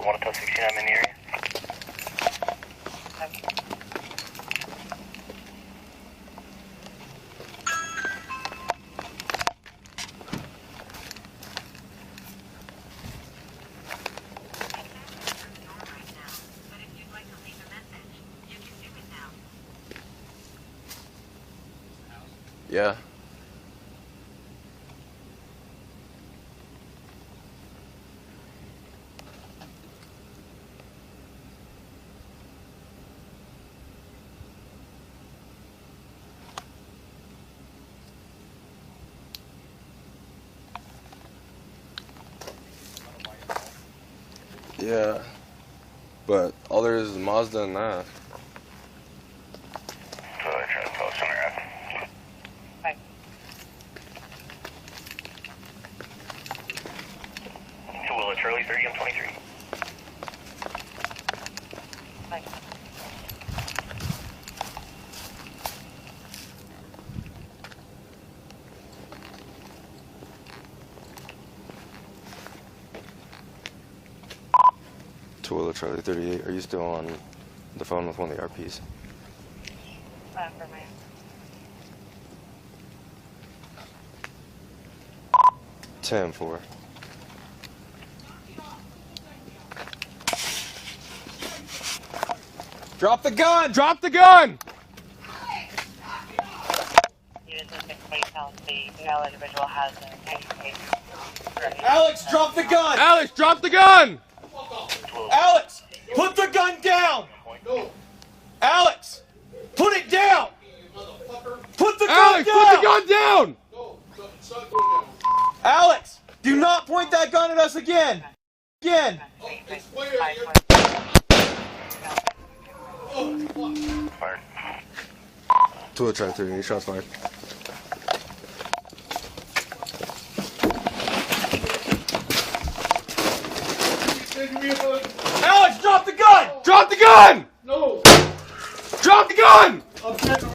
1 until 16, I'm in the area. Yeah. Yeah. But all there is Mazda and that. Tooele, try to tell us somewhere at. Hi. Tooele, Charlie 30, I'm 23. Hi. Tooele, Charlie 38. Are you still on the phone with one of the RPs? For my 10-4. Drop the gun! Drop the gun! units of 620 pounds, the male individual has an anti-case. Alex, drop the gun! Alex, drop the gun! Alex, put the gun down! No, Alex, put it down! Put the gun Alex, down! put the gun down! no, it's not going down. Alex, do not point that gun at us again! Again! Oh, it's pointed at you. Oh, fuck. Fired. Tooele, Charlie 38. Shots fired. Taking me about. Alex, drop the gun! Drop the gun! No, Drop the gun! I'm getting